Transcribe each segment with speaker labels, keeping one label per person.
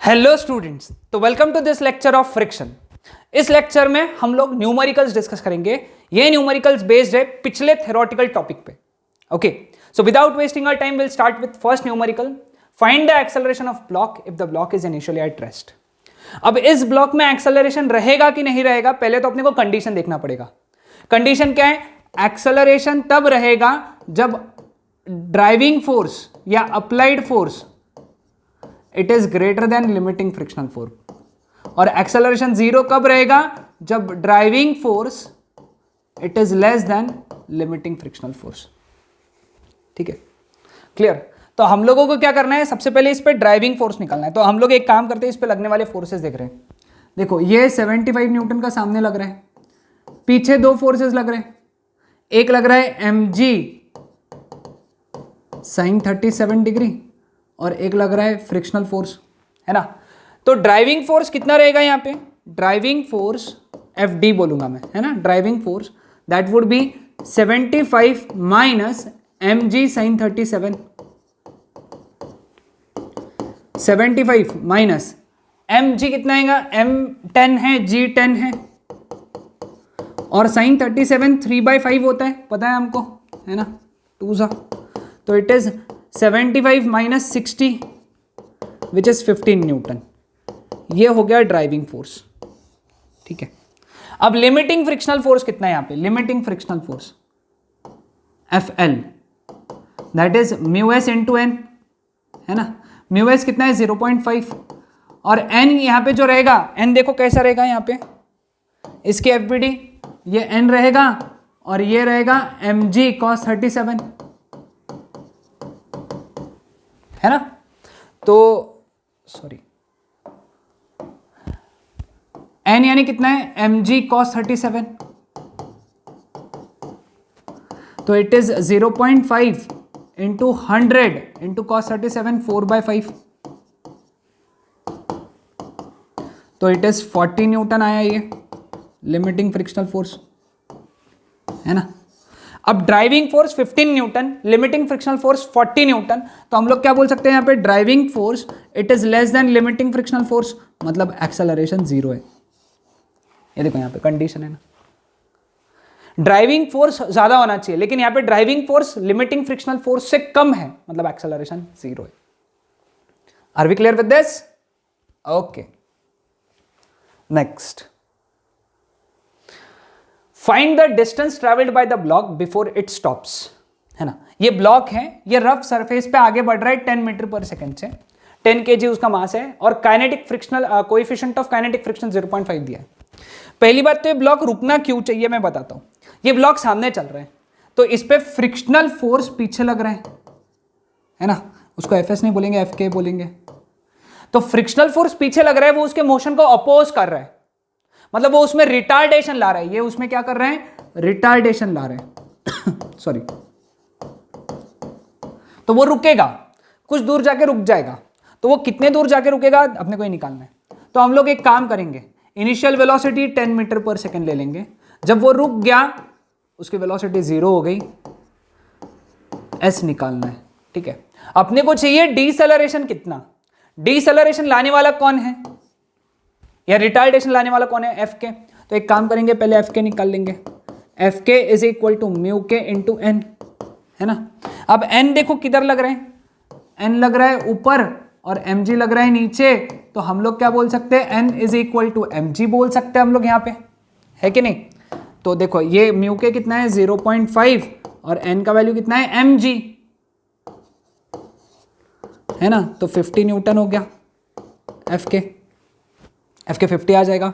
Speaker 1: Hello students, तो welcome to this lecture of friction. इस लेक्चर में हम लोग न्यूमेरिकल्स डिस्कस करेंगे। ये न्यूमेरिकल्स बेस्ड है पिछले थ्योरेटिकल टॉपिक पे। Okay, so without wasting our time will start with first numerical, find the acceleration of block if the block is initially at rest. अब इस ब्लॉक में एक्सेलरेशन रहेगा कि नहीं रहेगा, पहले तो अपने को कंडीशन देखना पड़ेगा। कंडीशन क्या है? एक्सेलरेशन तब रहेगा जब ड्राइविंग फोर्स या applied force it is greater than limiting frictional force. और एक्सेलरेशन जीरो कब रहेगा? जब driving force it is less than limiting frictional force. ठीक है, क्लियर? तो हम लोगों को क्या करना है, सबसे पहले इस पे ड्राइविंग फोर्स निकालना है। तो हम लोग एक काम करते हैं, इस पे लगने वाले फोर्सेस देख रहे हैं। देखो, ये 75 न्यूटन का सामने लग रहा है, पीछे दो फोर्सेस लग रहे हैं। एक लग रहा है mg sin 37 डिग्री और एक लग रहा है फ्रिक्शनल फोर्स, है ना। तो ड्राइविंग फोर्स कितना रहेगा यहाँ पे? ड्राइविंग फोर्स FD बोलूंगा मैं, है ना। Driving force that would be 75 minus mg sin 37। 75 minus mg कितना आएगा? m 10 है, g 10 है, और sin 37 3/5 होता है, पता है हमको, है ना, 2 सा। तो it is 75 minus 60 which is 15 Newton. ये हो गया ड्राइविंग फोर्स। ठीक है, अब लिमिटिंग फ्रिक्शनल फोर्स कितना है यहाँ पे? Limiting frictional force FL that is μs into n, है ना। μs कितना है? 0.5। और n यहाँ पे जो रहेगा, n देखो कैसा रहेगा यहाँ पे, इसकी FBD ये n रहेगा और ये रहेगा mg cos 37, है ना। तो सॉरी, n यानी कितना है? mg cos 37। तो it is 0.5 into 100 into cos 37, 4/5। तो इट इज 40 न्यूटन आया ये लिमिटिंग फ्रिक्शनल फोर्स, है ना। अब driving force 15 Newton, limiting frictional force 40 Newton. तो हम लोग क्या बोल सकते हैं यहाँ पे? Driving force it is less than limiting frictional force, मतलब एक्सेलरेशन जीरो है। ये देखो यहाँ पे कंडीशन है ना, ड्राइविंग फोर्स ज्यादा होना चाहिए, लेकिन यहाँ पे driving force limiting frictional force से कम है, मतलब एक्सेलरेशन जीरो है। Are we clear with this? Okay, next, find the distance travelled by the block before it stops, है ना। ये ब्लॉक है, ये रफ सरफेस पे आगे बढ़ रहा है 10 मीटर पर सेकंड से, 10 kg उसका मास है, और kinetic frictional coefficient of kinetic friction 0.5 दिया है। पहली बात तो ये ब्लॉक रुकना क्यों चाहिए मैं बताता हूं। ये ब्लॉक सामने चल रहा है, तो इस पे फ्रिक्शनल फोर्स पीछे लग रहा है ना। उसको FS नहीं बोलेंगे, FK बोलेंगे। तो फ्रिक्शनल फोर्स पीछे लग रहा है, वो उसके मोशन को अपोज कर रहा है, मतलब वो उसमें रिटार्डेशन ला रहा है। ये उसमें क्या कर रहे हैं? रिटार्डेशन ला रहे हैं सॉरी। तो वो रुकेगा, कुछ दूर जाके रुक जाएगा। तो वो कितने दूर जाके रुकेगा अपने को ही निकालना है। तो हम लोग एक काम करेंगे, इनिशियल वेलोसिटी 10 मीटर पर सेकंड ले लेंगे। जब वो रुक गया, उसकी वेलोसिटी जीरो हो गई, S निकालना है। ठीक है, अपने को चाहिए डीसेलरेशन कितना। डीसेलरेशन लाने वाला कौन है या रिटार्डेशन लाने वाला कौन है? FK। तो एक काम करेंगे, पहले FK निकाल लेंगे। FK is equal to mu k into n, है ना। अब n देखो किधर लग रहे हैं, n लग रहा है ऊपर और mg लग रहा है नीचे। तो हम लोग क्या बोल सकते हैं? n is equal to mg बोल सकते हैं हम लोग यहाँ पे, है कि नहीं। तो देखो ये म्यू के कितना है? 0.5 और n का वैल्यू कितना है? mg, है ना। तो 50 न्यूटन हो गया FK 50 आ जाएगा।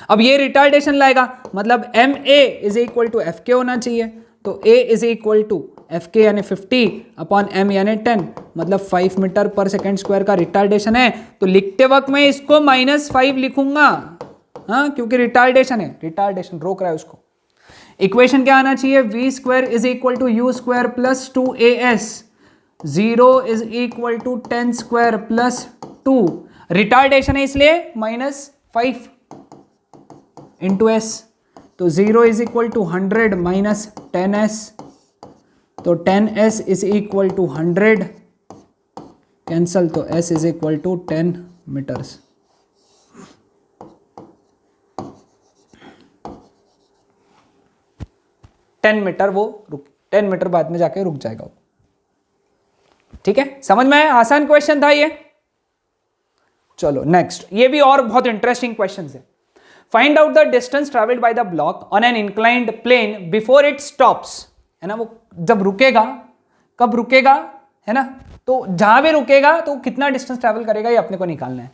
Speaker 1: अब ये रिटार्डेशन लाएगा, मतलब MA is equal to FK होना चाहिए। तो A is equal to FK यानी 50 अपॉन M यानी 10, मतलब 5 मीटर पर सेकेंड स्क्वायर का रिटार्डेशन है। तो लिखते वक्त मैं इसको -5 लिखूंगा, हाँ, क्योंकि रिटार्डेशन है, रिटार्डेशन रोक रहा है उसको। इक्वेशन क्या आना चाहिए? V² is equal to U² plus 2AS, 0 is equal to 10 square plus 2, रिटार्डेशन है इसलिए -5 इंटू S। तो 0 is equal to 100 minus 10S, तो 10S is equal to 100, cancel, तो S is equal to 10 metres. Ten metre वो 10 metre बाद में जाके रुक जाएगा वो। ठीक है, समझ में आया? आसान क्वेश्चन था ये। चलो नेक्स्ट, ये भी और बहुत इंटरेस्टिंग क्वेश्चन है। Find out the distance travelled by the block on an inclined plane before it stops, है ना। वो जब रुकेगा, कब रुकेगा, है ना, तो जहां भी रुकेगा तो कितना डिस्टेंस ट्रेवल करेगा ये अपने को निकालना है।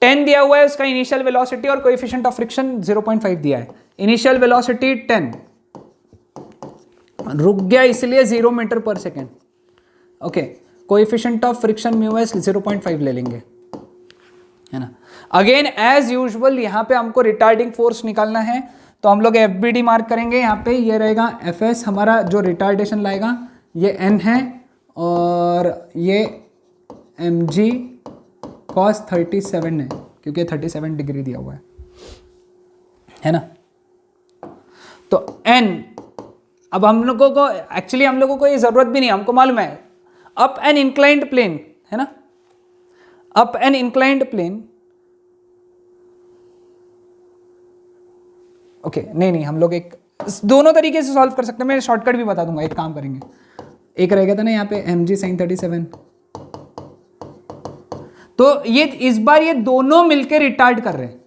Speaker 1: 10 दिया हुआ है उसका इनिशियल वेलोसिटी और कोएफिशिएंट ऑफ फ्रिक्शन 0.5 दिया है। इनिशियल वेलोसिटी 10, रुक गया इसलिए 0 मीटर पर second. Okay, coefficient of friction mu S 0.5 ले लेंगे, है ना। अगेन एज यूजुअल यहां पे हमको रिटार्डिंग फोर्स निकालना है, तो हम लोग एफबीडी मार्क करेंगे। यहाँ पे ये रहेगा एफएस, हमारा जो रिटार्डेशन लाएगा ये एन है, और ये mg cos 37 है, क्योंकि 37 डिग्री दिया हुआ है ना। तो n, अब हम लोगों को एक्चुअली हम लोगों को ये जरूरत भी नहीं, हमको मालूम है अप एन इंक्लाइंड प्लेन, है ना, up an inclined plane. Okay, नहीं हम लोग एक दोनों तरीके से सॉल्व कर सकते हैं, मैं शॉर्टकट भी बता दूंगा। एक काम करेंगे, एक रहेगा था ना यहाँ पे mg sin 37, तो ये इस बार ये दोनों मिलकर रिटार्ड कर रहे हैं,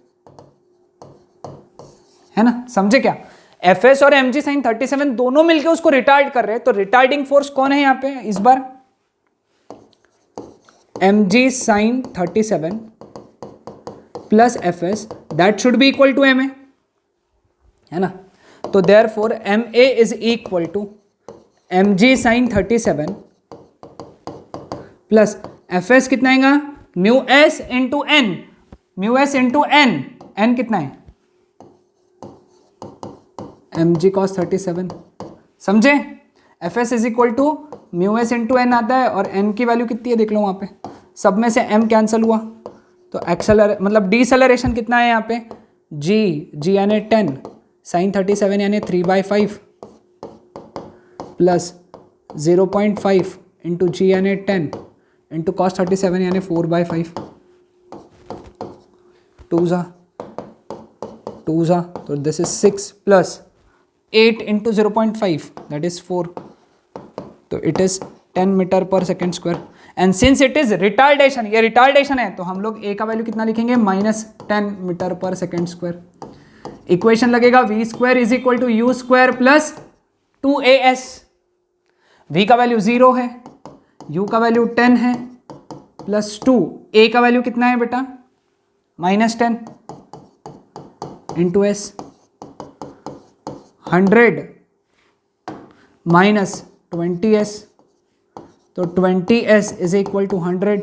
Speaker 1: है ना, समझे क्या? fs और mg sin 37 दोनों मिलकर उसको रिटार्ड कर रहे हैं, तो रिटार्डिंग फोर्स कौन है यहाँ पे इस बार? mg sin 37 plus fs, that should be equal to ma, है ना। तो therefore ma is equal to mg sin 37 plus fs कितना आएगा? Mu s into n, mu s into n, n कितना है? mg cos 37, समझे? fs is equal to mu s into n आता है, और n की वैल्यू कितनी है देख लो वहां पे, सब में से m कैंसिल हुआ, तो मतलब डिसेलरेशन कितना है यहाँ पे? g यानी 10 sin 37 यानी 3/5 प्लस 0.5 इंटू g यानी 10 इंटू cos 37 यानी 4/5, 2 जा, तो this is 6 plus 8 into 0.5 that is 4, तो इट इज 10 मीटर पर second square. And since it is retardation, ये रिटार्डेशन है, तो हम लोग a का वैल्यू कितना लिखेंगे? -10 मीटर पर सेकेंड स्क्वायर। इक्वेशन लगेगा v square is equal to u square plus 2as। v का वैल्यू 0 है, u का वैल्यू 10 है, प्लस 2, a का वैल्यू कितना है बेटा? -10 इंटू s, 100 माइनस 20s, तो 20s is equal to 100,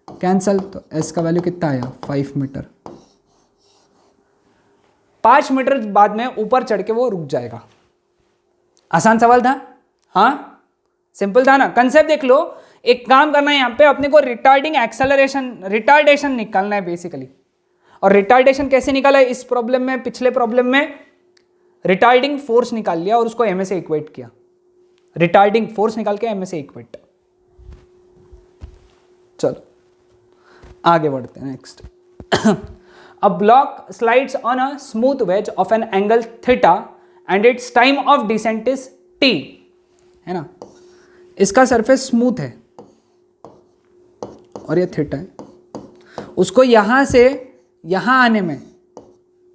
Speaker 1: cancel, तो s का वैल्यू कितना आया? 5 मीटर। 5 मीटर बाद में ऊपर चढ़ के वो रुक जाएगा। आसान सवाल था, हाँ सिंपल था ना। कंसेप्ट देख लो, एक काम करना है यहाँ पे, अपने को रिटार्डिंग एक्सेलरेशन, रिटार्डेशन निकालना है बेसिकली। और रिटार्डेशन कैसे निकाला है इस प्रॉब्लम में? पिछले प्रॉब्लम में रिटार्डिंग फोर्स निकाल लिया और उसको एमए से इक्वेट किया, रिटार्डिंग फोर्स निकाल के एमए से इक्वेट। चलो आगे बढ़ते हैं next. A block slides on a smooth wedge of an angle theta and its time of descent is t, है ना। इसका सरफेस स्मूथ है और ये थीटा है, उसको यहां से यहां आने में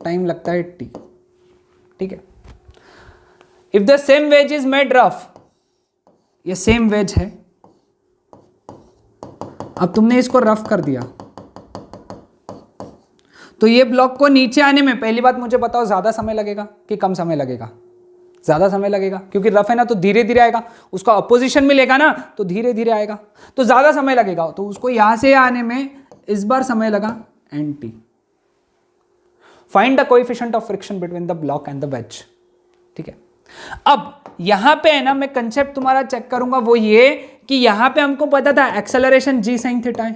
Speaker 1: टाइम लगता है t, ठीक है। If the same wedge is made rough, ये सेम वेज है, अब तुमने इसको रफ कर दिया, तो ये ब्लॉक को नीचे आने में, पहली बात मुझे बताओ ज्यादा समय लगेगा कि कम समय लगेगा? ज्यादा समय लगेगा, क्योंकि रफ है ना, तो धीरे धीरे आएगा, उसका अपोजिशन मिलेगा ना, तो धीरे धीरे आएगा, तो ज्यादा समय लगेगा। तो उसको यहां से आने में इस बार समय लगा nt। Find the coefficient of friction between the block and the ways, ठीक है। अब यहां पे है ना, मैं कंसेप्ट तुम्हारा चेक करूंगा, वो ये कि यहां पे हमको पता था एक्सेलरेशन g sin थीटा है,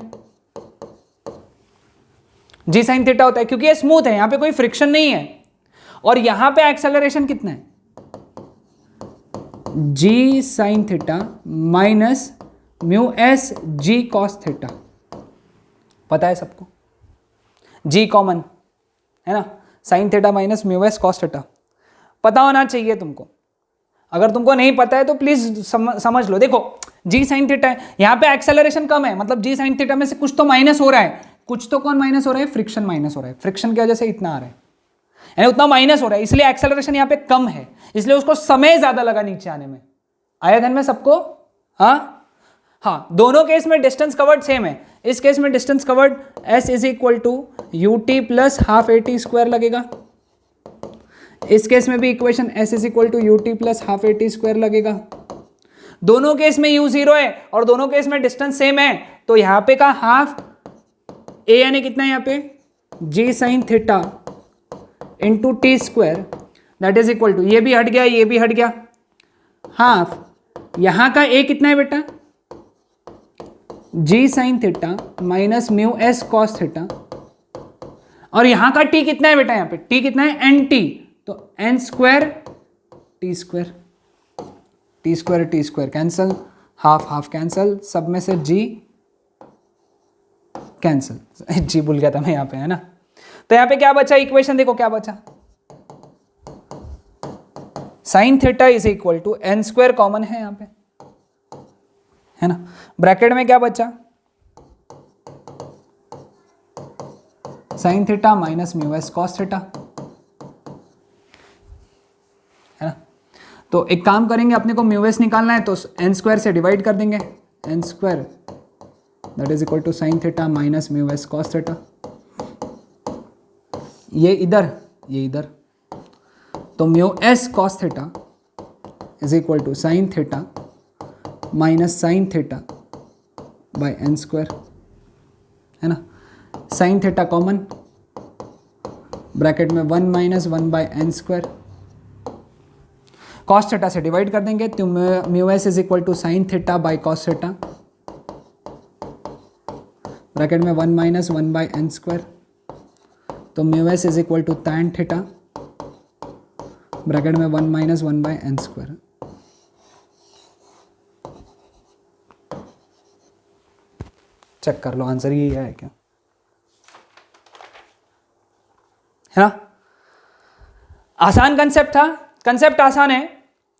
Speaker 1: g sin थीटा होता है क्योंकि ये स्मूथ है, यहां पे कोई फ्रिक्शन नहीं है, और यहां पे एक्सेलरेशन कितना है? g sin theta minus mu s g cos theta, पता है सबको, जी कॉमन है ना, sine theta minus mu s cos theta पता होना चाहिए तुमको। अगर तुमको नहीं पता है तो प्लीज समझ लो। देखो जी साइन थीटा है, यहाँ पे एक्सेलरेशन कम है, मतलब जी साइन थीटा में से कुछ तो माइनस हो रहा है, कुछ तो कौन माइनस हो रहा है, फ्रिक्शन माइनस हो रहा है, फ्रिक्शन की वजह से इतना आ रहा है, यानी उतना माइनस हो रहा है, इसलिए एक्सेलरेशन यहाँ पे कम है, इसलिए उसको समय ज्यादा लगा नीचे आने में। आया ध्यान में सबको? हाँ हाँ, दोनों केस में डिस्टेंस कवर्ड सेम है। इस केस में distance covered s is equal to u t plus half a t square लगेगा, इस केस में भी equation s is equal to u t plus half a t square लगेगा। दोनों केस में u जीरो है और दोनों केस में डिस्टेंस सेम है, तो यहां पे का हाफ a यानी कितना है यहाँ पे g sine theta into t square that is equal to, ये भी हट गया ये भी हट गया, हाफ यहां का a कितना है बेटा g sine theta minus mu s cos theta, और यहां का t कितना है बेटा, यहां पे t कितना है एन टी, तो n square t square, t square t square cancel, half half cancel, सब में से g कैंसल, g भूल गया था मैं यहाँ पे है ना। तो यहाँ पे क्या बचा इक्वेशन, देखो क्या बचा, sine theta is equal to n square common है यहाँ पे है ना, ब्रैकेट में क्या बचा sine theta minus mu s cos theta है ना। तो एक काम करेंगे, अपने को म्यू एस निकालना है तो एन स्क्वायर से डिवाइड कर देंगे, n square that is equal to sine theta minus mu s cos theta, ये इधर ये इधर, तो mu s cos theta is equal to sine theta minus sine theta by n square है ना, साइन थीटा कॉमन, ब्रैकेट में 1 minus 1 by n square, cos theta से divide कर देंगे तो mu s is equal to sine theta by cos theta, bracket में 1 minus 1 by n square, तो mu s is equal to tan theta, bracket में 1 minus 1 by n square. Check कर लो answer यही है क्या, है ना। आसान कंसेप्ट था, कंसेप्ट आसान है,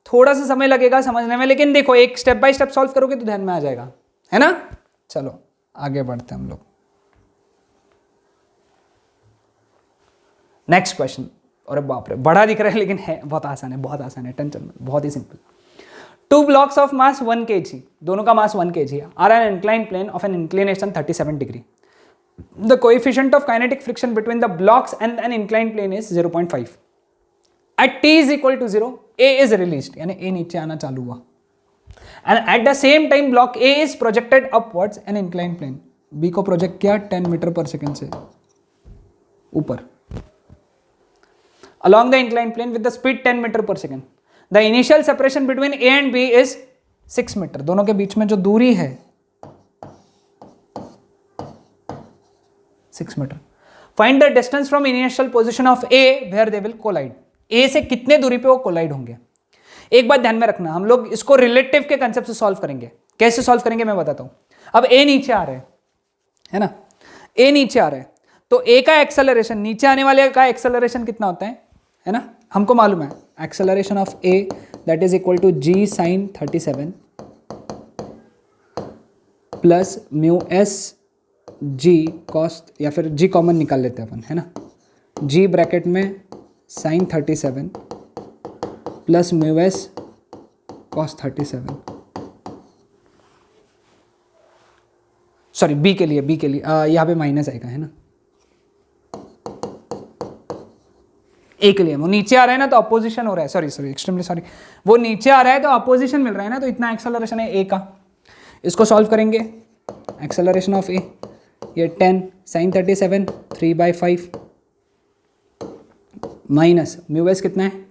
Speaker 1: थोड़ा सा समय लगेगा समझने में, लेकिन देखो एक स्टेप बाय स्टेप सॉल्व करोगे तो ध्यान में आ जाएगा, है ना। चलो आगे बढ़ते हैं हम लोग, नेक्स्ट क्वेश्चन। अरे बाप रे बड़ा दिख रहा है लेकिन है बहुत आसान है, बहुत आसान है, टेंशन मत, बहुत ही simple. Two blocks of mass 1 kg, दोनों का मास 1 kg है, are an incline plane of an inclination 37 degree, the coefficient of kinetic friction between the blocks and an incline plane is 0.5, at t is equal to 0 a is released, यानी a नीचे आना चालू हुआ, and at the same time block a is projected upwards an incline plane, b को project किया 10 metre पर second से ऊपर along the inclined plane with the speed 10 metre पर सेकेंड, the initial separation between A and B is 6 metre, दोनों के बीच में जो दूरी है 6 metre. Find the distance from initial position of A where they will collide, A से कितने दूरी पे वो कोलाइड होंगे। एक बात ध्यान में रखना, हम लोग इसको रिलेटिव के कंसेप्ट से सॉल्व करेंगे, कैसे सॉल्व करेंगे मैं बताता हूं। अब A नीचे आ रहा है ना, A नीचे आ रहा है तो A का एक्सेलरेशन, नीचे आने वाले का एक्सेलरेशन कितना होता है ना, हमको मालूम है, acceleration of A that is equal to g sine 37 plus mu s g cos, या फिर g कॉमन निकाल लेते हैं अपन, है ना, g ब्रैकेट में sine 37 plus mu s cos 37, sorry b के लिए यहाँ पे माइनस आएगा, है ना, ए के लिए वो नीचे आ रहा है ना तो अपोजिशन हो रहा है, सॉरी एक्सट्रीमली सॉरी, वो नीचे आ रहा है तो अपोजिशन मिल रहा है ना, तो इतना एक्सेलरेशन है ए का, इसको सॉल्व करेंगे, एक्सेलरेशन ऑफ ए ये 10 साइन 37 3/5 माइनस म्यू एस कितना है,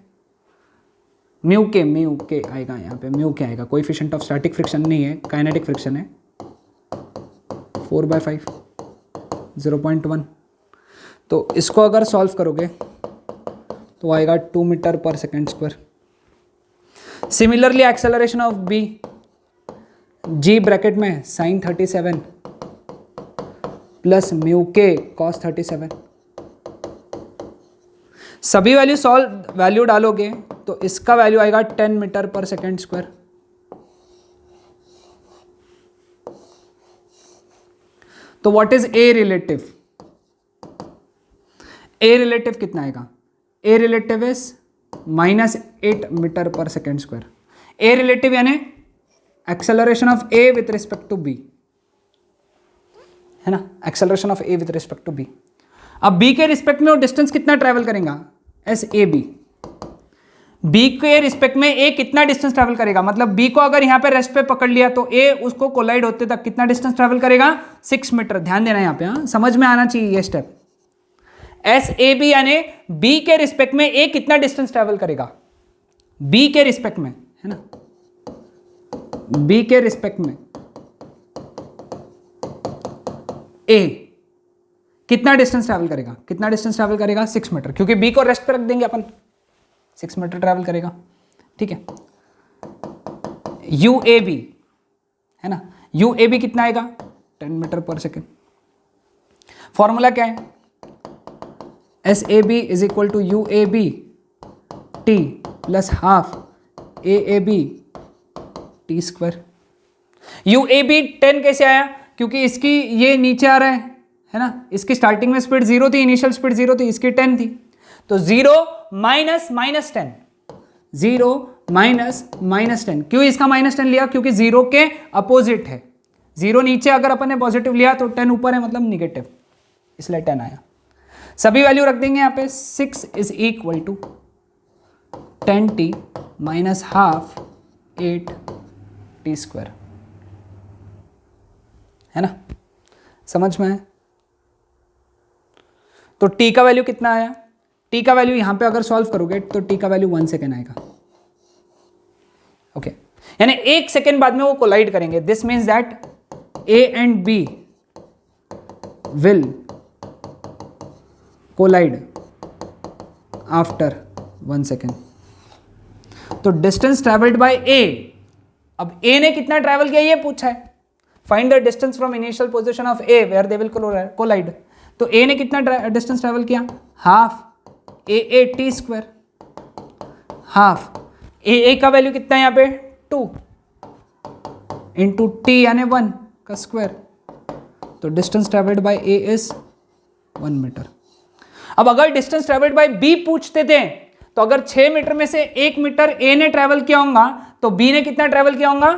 Speaker 1: म्यू के आएगा यहाँ पे, म्यू के आएगा, कोएफिशिएंट ऑफ स्टैटिक फ्रिक्शन नहीं है, काइनेटिक फ्रिक्शन है, 4/5 0.1, तो इसको अगर सॉल्व करोगे तो आएगा 2 मीटर पर second square. Similarly acceleration of B, g bracket में sine 37 plus mu k cos 37। सभी वैल्यू डालोगे तो इसका वैल्यू आएगा 10 मीटर पर सेकेंड स्क्वायर। तो what is A relative? A relative कितना आएगा? ए रिलेटिव इज -8 मीटर पर सेकेंड स्क्वायर। ए रिलेटिव यानी acceleration of A with respect to B, है ना, acceleration of A with respect to B. अब B के respect में वो डिस्टेंस कितना ट्रेवल करेगा? S A B. बी के रिस्पेक्ट में ए कितना डिस्टेंस ट्रेवल करेगा? मतलब बी को अगर यहां पे रेस्ट पे पकड़ लिया तो ए उसको कोलाइड होते तक कितना डिस्टेंस ट्रेवल करेगा? 6 मीटर। ध्यान देना यहां पे, हाँ, समझ में आना चाहिए ये स्टेप। एस ए बी यानी बी के रिस्पेक्ट में ए कितना डिस्टेंस ट्रेवल करेगा? बी के रिस्पेक्ट में, है ना, बी के रिस्पेक्ट में ए कितना डिस्टेंस ट्रैवल करेगा? कितना डिस्टेंस ट्रैवल करेगा? 6 मीटर, क्योंकि बी को रेस्ट पे रख देंगे अपन, 6 मीटर ट्रैवल करेगा। ठीक है, यू ए बी, है ना, यू ए बी कितना आएगा? 10 मीटर पर सेकेंड। फॉर्मूला क्या है? S A B is equal to u A B t plus half A B t square. U A B 10 कैसे आया? क्योंकि इसकी ये नीचे आ रहा है ना, इसकी स्टार्टिंग में स्पीड 0 थी, इनिशियल स्पीड 0 थी, इसकी 10 थी, तो 0 माइनस -10, 0 माइनस -10। क्यों इसका -10 लिया? क्योंकि 0 के अपोजिट है। 0 नीचे अगर अपन ने पॉजिटिव लिया तो 10 ऊपर है, मतलब निगेटिव, इसलिए 10 आया। सभी वैल्यू रख देंगे यहाँ पे। 6 is equal to 10t minus half 8t square, है ना, समझ में है? तो t का वैल्यू कितना आया? t का वैल्यू यहां पे अगर सॉल्व करोगे तो t का वैल्यू 1 सेकेंड आएगा। ओके, यानी 1 सेकेंड बाद में वो कोलाइड करेंगे। This means that a and b will collide after 1 second. तो डिस्टेंस ट्रेवल्ड बाय a, अब a ने कितना ट्रेवल किया ये पूछा है। Find the distance from initial position of a where they will collide. तो a ने कितना डिस्टेंस ट्रेवल किया? Half a t square. Half a का वैल्यू कितना है यहाँ पे? 2 इंटू टी यानी 1 का स्क्वायर। तो distance travelled by A is 1 metre. अब अगर डिस्टेंस ट्रेवल्ड बाय बी पूछते थे तो अगर 6 मीटर में से 1 मीटर ए ने ट्रेवल किया होगा तो बी ने कितना ट्रेवल किया होगा?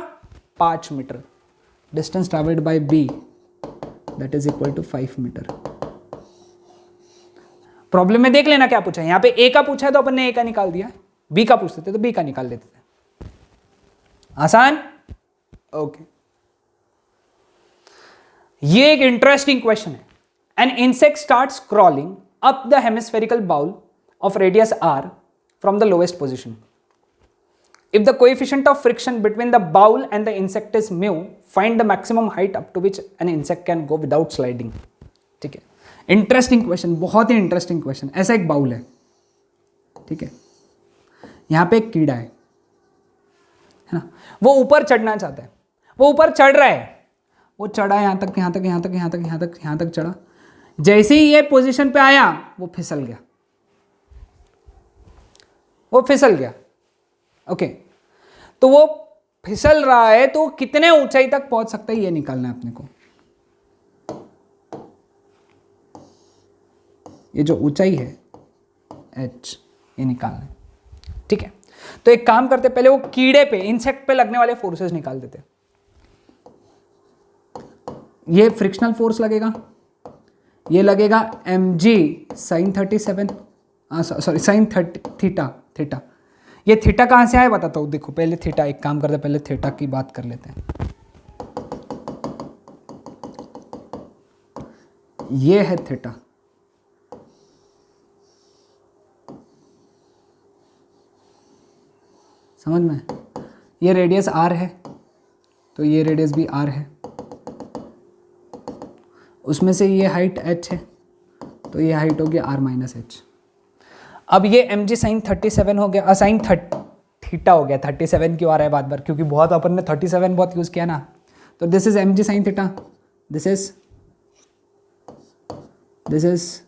Speaker 1: 5 metre. Distance travelled by B that is equal to 5 metre. Problem में देख लेना क्या पूछा है। यहां पे ए का पूछा है तो अपन ने ए का निकाल दिया, बी का पूछते थे तो बी का निकाल देते थे। आसान? ओके, ये एक इंटरेस्टिंग क्वेश्चन है। An insect starts crawling up the hemispherical bowl of radius R from the lowest position. If the coefficient of friction between the bowl and the insect is mu, find the maximum height up to which an insect can go without sliding. ठीक है, interesting question, बहुत ही interesting question. ऐसा एक bowl है, ठीक है, यहां पे एक कीड़ा है ना, वो ऊपर चढ़ना चाहता है, वो ऊपर चढ़ रहा है, वो चढ़ा यहां तक, यहां तक, यहां तक, यहां तक, यहां तक, यहां तक चढ़ा। जैसे ही ये पोजीशन पे आया वो फिसल गया, वो फिसल गया। ओके, तो वो फिसल रहा है तो कितने ऊंचाई तक पहुंच सकता है ये निकालना है अपने को। ये जो ऊंचाई है h, ये निकालना है। ठीक है, तो एक काम करते, पहले वो कीड़े पे, इंसेक्ट पे लगने वाले फोर्सेस निकाल देते। ये फ्रिक्शनल फोर्स लगेगा, ये लगेगा mg sin 37, sorry sin theta. ये थीटा कहां से आया बताता हूं। देखो पहले थीटा, एक काम करते, पहले थीटा की बात कर लेते हैं। ये है थीटा, समझ में? ये रेडियस r है तो ये रेडियस भी r है, उसमें से ये हाइट h है तो ये हाइट होगी r माइनस h। अब ये mg sin 37 हो गया, साइन थीटा हो गया। 37 क्यों आ रहा है बार बार? क्योंकि बहुत अपन ने 37 बहुत यूज किया ना। तो this is mg sin theta, this is this is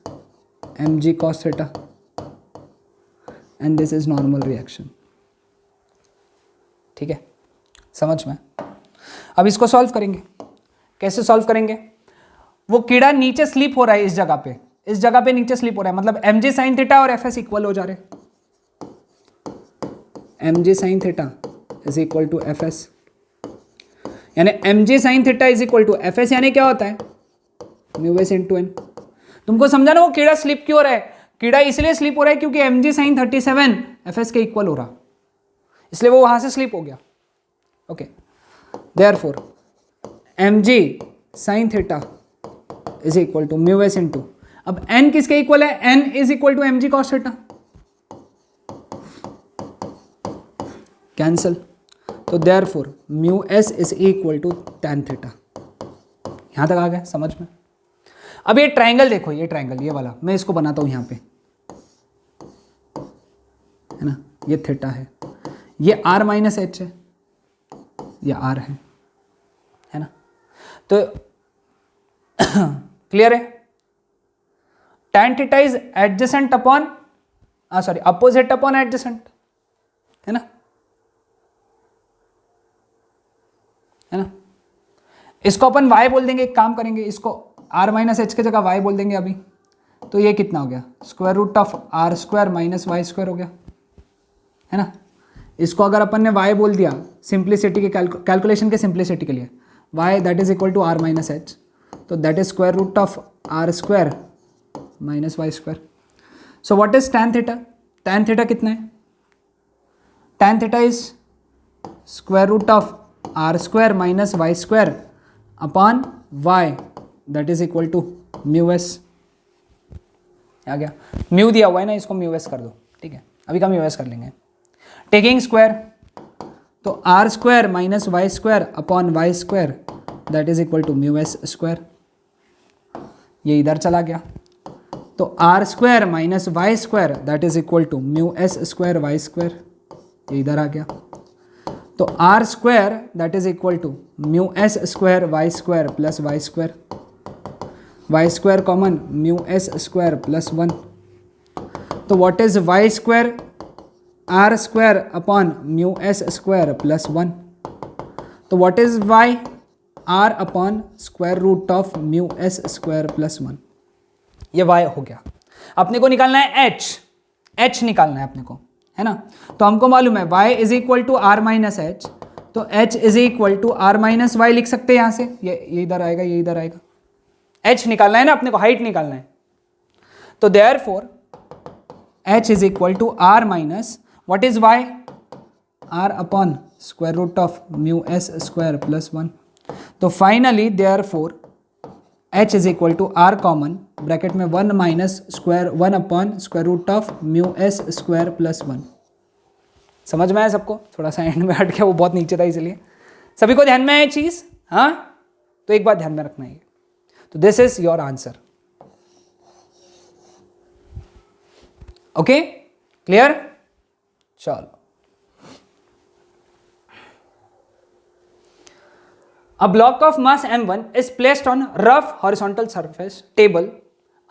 Speaker 1: mg cos theta and this is normal reaction. ठीक है, समझ में? अब इसको सॉल्व करेंगे। कैसे सॉल्व करेंगे? वो कीड़ा नीचे स्लीप हो रहा है इस जगह पे नीचे स्लीप हो रहा है, मतलब mg sin थीटा और fs इक्वल हो जा रहे हैं। mg sin theta is equal to fs, यानी mg sin theta is equal to fs, यानी क्या होता है म्यू एस इंटू एन। तुमको समझा ना वो कीड़ा स्लीप क्यों हो रहा है? कीड़ा इसलिए स्लीप हो रहा है क्योंकि mg sin 37 fs के इक्वल हो रहा, इसलिए वो वहां से स्लीप हो गया। Okay, therefore mg sin theta is equal to mu s into, अब n किसके इक्वल है? n is equal to mg cos theta, cancel, तो therefore mu s is equal to tan theta. यहां तक आ गया समझ में? अब ये ट्रायंगल देखो, ये ट्रायंगल ये वाला मैं इसको बनाता हूं यहां पे, है ना, ये थीटा है, ये r माइनस एच है, ये r है ना, तो क्लियर है? tan theta is adjacent upon sorry opposite upon adjacent, है ना, इसको अपन y बोल देंगे। एक काम करेंगे, इसको r माइनस एच की जगह y बोल देंगे अभी, तो ये कितना हो गया? Square root of r square minus y square हो गया, है ना। इसको अगर अपन ने y बोल दिया सिंप्लिसिटी के कैलकुलेशन के सिंप्लिसिटी के लिए, y that is equal to r minus h, तो that is square root of r square minus y square. So what is tan theta? tan theta कितना है? tan theta is square root of r square minus y square upon y that is equal to mu s. आ गया, म्यू दिया हुआ है ना, इसको म्यू एस कर दो, ठीक है, अभी का म्यू एस कर लेंगे। टेकिंग स्क्वायर, तो r square minus y square upon y square that is equal to mu s square, ये इधर चला गया, तो r square minus y square that is equal to mu s square y square, ये इधर आ गया, तो r square that is equal to mu s square y square plus y square, y square common mu s square plus 1, तो what is y square? r square upon mu s square plus 1, तो what is y? r upon square root of mu s square plus 1, ये y हो गया। अपने को निकालना है h निकालना है अपने को, है ना, तो हमको मालूम है y is equal to r minus h, तो h is equal to r minus y लिख सकते हैं यहां से, ये इधर आएगा, ये इधर आएगा, h निकालना है ना अपने को, हाइट निकालना है, तो therefore h is equal to r minus what is y? r upon square root of mu s square plus 1, तो finally therefore h is equal to r common bracket में 1 minus square 1 upon square root of mu s square plus 1। समझ में आया सबको? थोड़ा सा and में हट गया, वो बहुत नीचे था इसलिए। सभी को ध्यान में आया चीज? हाँ, तो एक बात ध्यान में रखना है, तो this is your answer. Okay, clear? चलो, a block of mass m1 is placed on rough horizontal surface table.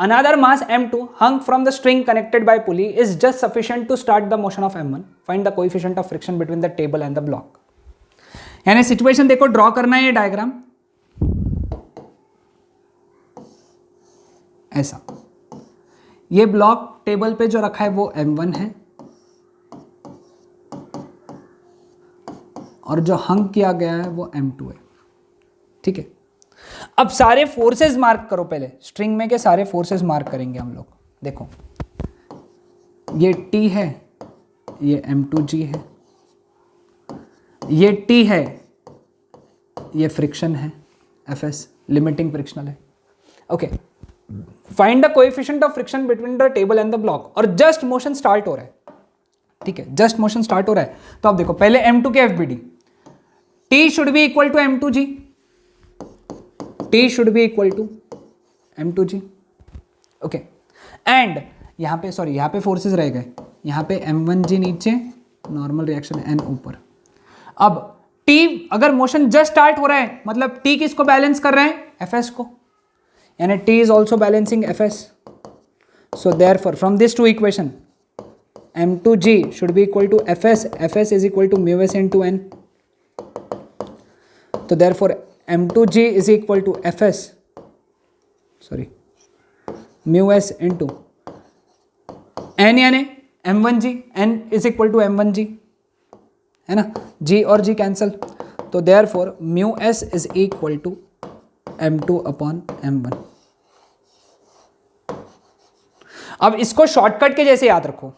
Speaker 1: Another mass m2 hung from the string connected by pulley is just sufficient to start the motion of m1. Find the coefficient of friction between the table and the block. यानी situation देखो, draw करना है ये diagram ऐसा, ये block table पे जो रखा है वो m1 है, और जो हंग किया गया है वो m2 है, ठीक है। अब सारे फोर्सेस मार्क करो, पहले स्ट्रिंग में के सारे फोर्सेस मार्क करेंगे हम लोग। देखो ये T है, ये M2G है, ये T है, ये फ्रिक्शन है Fs, लिमिटिंग फ्रिक्शनल है। Okay, find the coefficient of friction between the table and the block, और जस्ट मोशन स्टार्ट हो रहा है, ठीक है, जस्ट मोशन स्टार्ट हो रहा है। तो अब देखो पहले M2 के FBD, T should be equal to M2G, T should be equal to M2G, okay, and यहाँ पे सॉरी यहाँ पे फोर्सेस रह गए, यहाँ पे M1G नीचे, नॉर्मल रिएक्शन N ऊपर। अब T अगर मोशन जस्ट स्टार्ट हो रहा है, मतलब T किसको बैलेंस कर रहा है? Fs को, यानी T is also balancing Fs. So therefore from these two equation M2G should be equal to Fs. Fs is equal to mu s into n. तो therefore M2G is equal to Fs, sorry, mu s into n, यानी M1G, n is equal to M1G, है ना, G और G cancel, तो therefore mu s is equal to M2 upon M1. अब इसको shortcut के जैसे याद रखो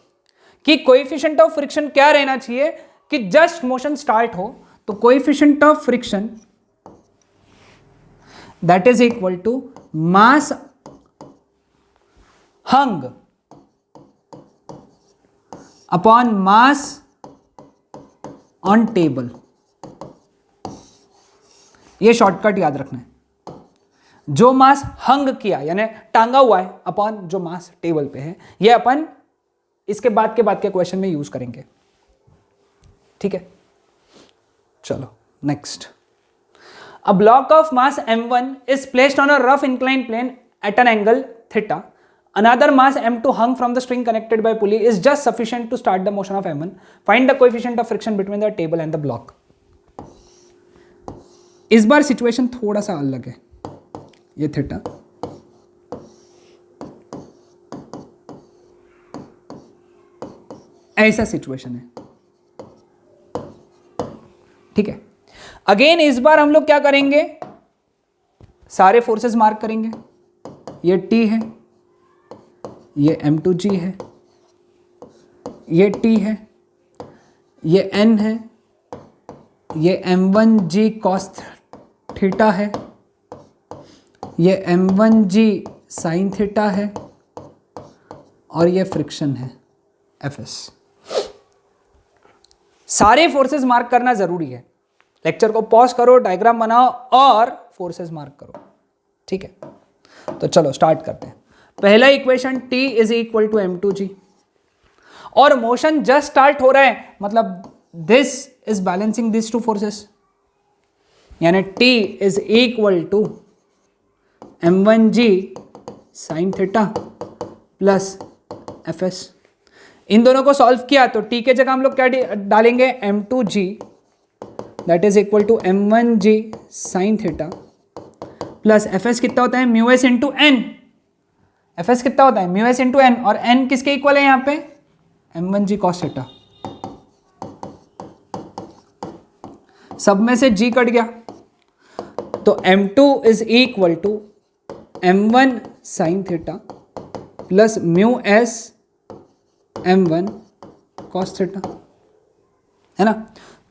Speaker 1: कि कोएफिशिएंट ऑफ फ्रिक्शन क्या रहना चाहिए कि जस्ट मोशन स्टार्ट हो तो coefficient of friction that is equal to mass hung upon mass on table. ये शॉर्टकट याद रखना है. जो मास हंग किया यानी टांगा हुआ है अपॉन जो मास टेबल पे है, ये अपन इसके बाद के क्वेश्चन में यूज करेंगे. ठीक है, चलो next. A block of mass m1 is placed on a rough inclined plane at an angle theta. Another mass m2 hung from the string connected by pulley is just sufficient to start the motion of m1. Find the coefficient of friction between the table and the block. इस बार situation थोड़ा सा अलग है. ये theta, ऐसा situation है. ठीक है, अगेन इस बार हम लोग क्या करेंगे, सारे फोर्सेस मार्क करेंगे. ये T है, ये M2G है, ये T है, ये N है, ये M1G cos थीटा है, ये M1G साइन थीटा है, और ये फ्रिक्शन है Fs. सारे फोर्सेस मार्क करना जरूरी है. लेक्चर को पॉज करो, डायग्राम बनाओ और फोर्सेस मार्क करो. ठीक है, तो चलो स्टार्ट करते हैं. पहला equation T is equal to M2G और मोशन जस्ट स्टार्ट हो रहा है, मतलब this is balancing this two forces, यानी T is equal to M1G sine theta plus Fs. इन दोनों को सॉल्व किया तो T के जगह हम लोग क्या डालेंगे, M2G that is equal to M1G sine theta plus Fs कितना होता है, mu s into n. Fs कितना होता है, म्यू एस इंटू एन, और n किसके इक्वल है यहाँ पे, M1G cos थीटा. सब में से G कट गया तो M2 is equal to M1 sine theta plus mu s M1 cos theta, है ना.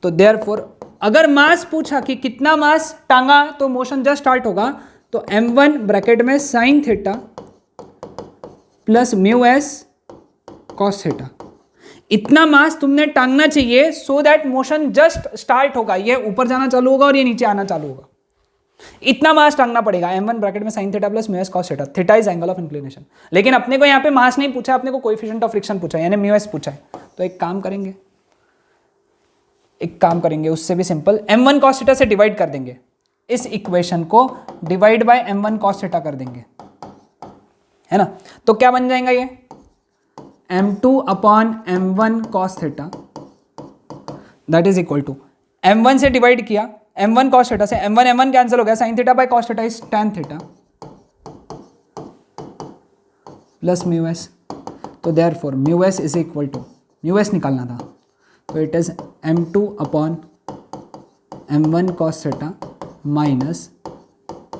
Speaker 1: तो देयरफॉर अगर मास पूछा कि कितना मास टांगा तो मोशन जस्ट स्टार्ट होगा, तो M1 ब्रैकेट में sign theta plus mu S cos theta. इतना मास तुमने टांगना चाहिए so that motion just start होगा. ये ऊपर जाना चालू होगा और ये नीचे आना चालू होगा. इतना मास टांगना पड़ेगा. M1 ब्रैकेट में sign theta plus mu S cos theta. Theta is angle of inclination. लेकिन अपने को यहाँ पे मास नहीं पूछा, अपने को कोएफिशिएंट ऑफ फ्रिक्शन पूछा यानी म्यू एस पूछा है. तो एक काम करेंगे उससे भी सिंपल, M1 cos थीटा से डिवाइड कर देंगे. इस इक्वेशन को divide by M1 cos theta कर देंगे, है ना. तो क्या बन जाएगा ये, M2 upon M1 cos theta that is equal to M1 से डिवाइड किया, M1 cos थीटा से M1 कैंसिल हो गया, sine theta by cos theta is tan theta plus mu s. तो therefore mu s is equal to, mu s निकालना था तो it is M2 upon M1 cos theta minus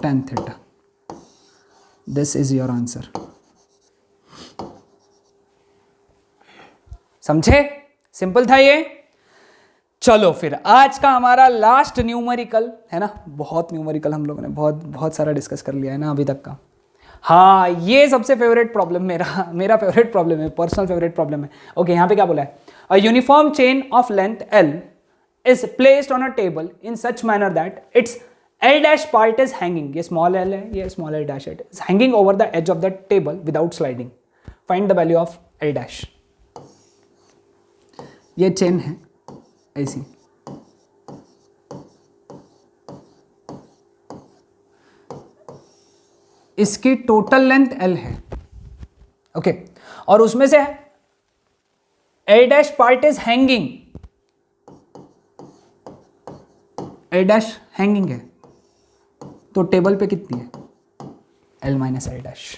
Speaker 1: tan theta. This is your answer. समझे, simple था ये. चलो फिर आज का हमारा लास्ट न्यूमेरिकल है ना. बहुत न्यूमेरिकल हम लोगों ने बहुत सारा डिस्कस कर लिया है ना अभी तक का. हाँ, ये सबसे फेवरेट प्रॉब्लम मेरा फेवरेट प्रॉब्लम है, पर्सनल फेवरेट प्रॉब्लम है. ओके, यहाँ पे क्या बोला है, a uniform chain of length L is placed on a table in such manner that its L dash part is hanging. ये स्मॉल l है, ये small l dash is hanging over the edge of the table without sliding. Find the value of L dash. ये chain है ऐसी, इसकी total length L है, okay, और उसमें से A dash part is hanging, A dash hanging है, तो टेबल पे कितनी है? L minus L dash.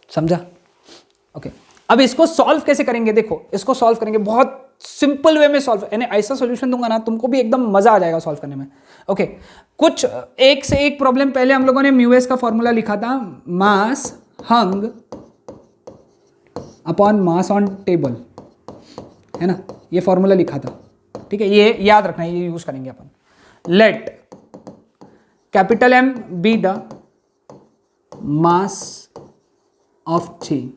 Speaker 1: समझा? ओके, अब इसको सॉल्व कैसे करेंगे? देखो, इसको सॉल्व करेंगे बहुत सिंपल वे में सॉल्व, यानी ऐसा सॉल्यूशन दूंगा ना तुमको भी एकदम मजा आ जाएगा सॉल्व करने में। ओके, कुछ एक से एक प्रॉब्लम पहले हम लोगों ने म्यू एस का फॉर्मूला लिखा था, मास hung upon mass on table, है ना, ये फॉर्मूला लिखा था, ठीक है, ये याद रखना, ये यूज करेंगे अपन। Let capital M be the mass of chain,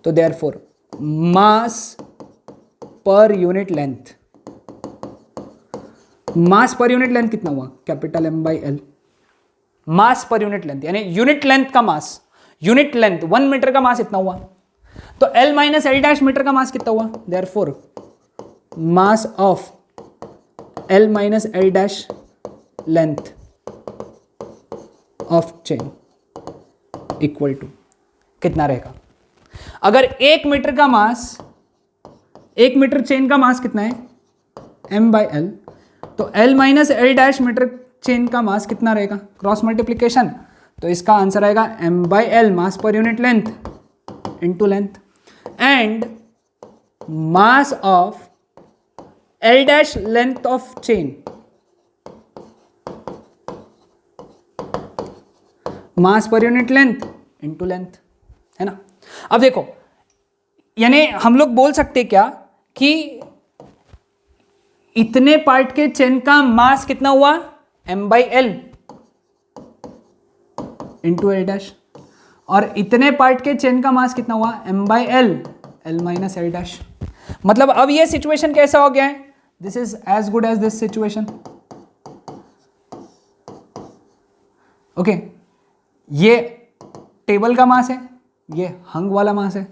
Speaker 1: तो therefore mass per unit length, mass per unit length कितना हुआ? Capital M by L, mass per unit length, यानी यूनिट लेंथ का मास, यूनिट लेंथ 1 मीटर का मास इतना हुआ, तो L minus L dash metre का मास कितना हुआ? Therefore mass of L minus L dash length of chain equal to कितना रहेगा? अगर 1 मीटर का मास, 1 मीटर चेन का मास कितना है? M बाई L, तो L minus L dash metre chain का मास कितना रहेगा? क्रॉस मल्टीप्लीकेशन, तो इसका आंसर आएगा M by L mass per unit length into length, and mass of L dash length of chain, mass per unit length into length, है ना। अब देखो, यानी हम लोग बोल सकते क्या कि इतने पार्ट के चेन का मास कितना हुआ? M by L into L dash, और इतने पार्ट के चेन का मास कितना हुआ? M by L, L minus L dash. मतलब अब ये सिचुएशन कैसा हो गया है? This is as good as this situation, okay, ये टेबल का मास है, ये हंग वाला मास है,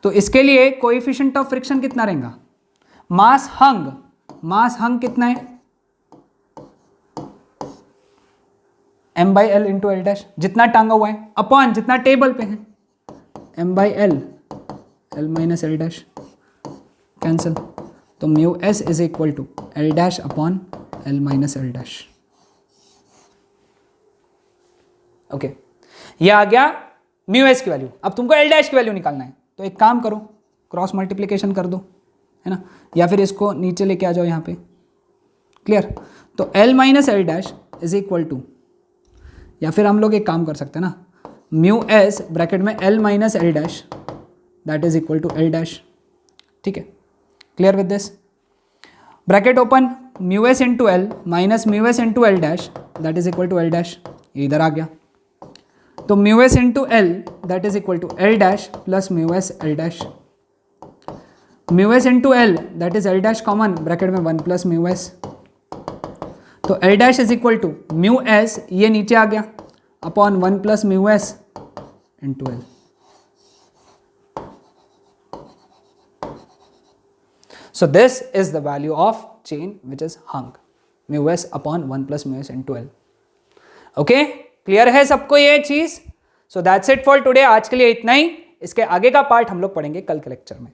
Speaker 1: तो इसके लिए कोएफिशिएंट ऑफ फ्रिक्शन कितना रहेगा? मास हंग कितना है? M by L into L dash, जितना टांगा हुआ है, अपॉन जितना टेबल पे है, M by L, L minus L dash, cancel, तो mu s is equal to L dash upon L minus L dash. Okay, ये आ गया म्यू एस की वैल्यू। अब तुमको L डैश की वैल्यू निकालना है, तो एक काम करो, क्रॉस मल्टीप्लीकेशन कर दो, है ना, या फिर इसको नीचे लेके आ जाओ यहाँ पे, क्लियर। तो L minus L dash is equal to, या फिर हम लोग एक काम कर सकते हैं ना, म्यू एस ब्रैकेट में L minus L dash that is equal to L dash, ठीक है, clear with this, bracket open, mu s into L minus mu s into L dash that is equal to L dash, ये इधर आ गया, तो mu s into L that is equal to L dash plus mu s L dash, mu s into L that is L dash common, bracket में 1 plus mu s, तो L dash is equal to mu s, ये नीचे आ गया, upon 1 plus mu s into L। So this is the value of chain which is hung, mu s upon 1 plus mu s into L. Okay, clear है सबको ये चीज? So that's it for today, आज के लिए इतना ही, इसके आगे का पार्ट हम लोग पढ़ेंगे कल के लेक्चर में।